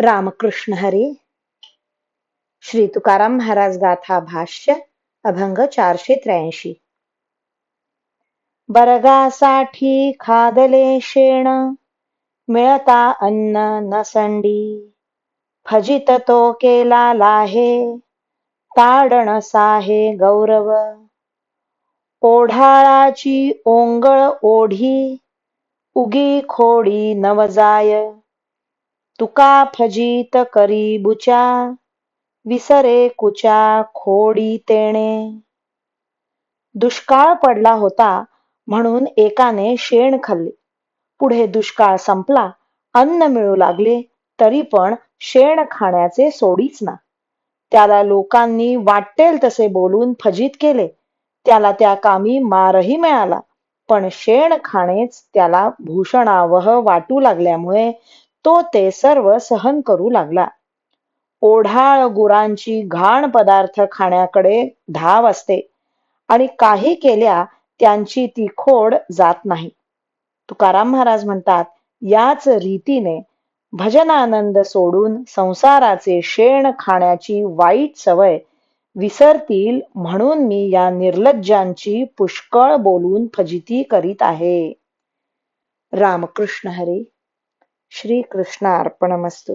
रामकृष्ण हरी. श्री तुकाराम महाराज गाथा भाष्य अभंग 483. बरगासाठी खादले शेण, मिळता अन्न नसंडी. फजित तो केला लाहे, ताडण साहे गौरव. ओढाळाची ओंगळ ओढी, उगी खोडी नवजाय. तुका फजित करी बुचा, विसरे कुचा खोडी तेणे. दुष्काळ पडला होता म्हणून एकाने शेण खाल्ले. पुढे दुष्काळ संपला, अन्न मिळू लागले, तरी पण शेण खाण्याचे सोडीच ना. त्याला लोकांनी वाटेल तसे बोलून फजित केले. त्याला त्या कामी मारही मिळाला, पण शेण खाणेच त्याला भूषणावह वाटू लागल्यामुळे तो ते सर्व सहन करू लागला. ओढाळ गुरांची घाण पदार्थ खाण्याकडे धाव असते आणि काही केल्या त्यांची ती खोड जात नाही. तुकाराम महाराज म्हणतात, याच रीतीने भजनानंद सोडून संसाराचे शेण खाण्याची वाईट सवय विसरतील म्हणून मी या निर्लज्जांची पुष्कळ बोलून फजिती करीत आहे. रामकृष्ण हरी. श्री कृष्ण अर्पणमस्तु.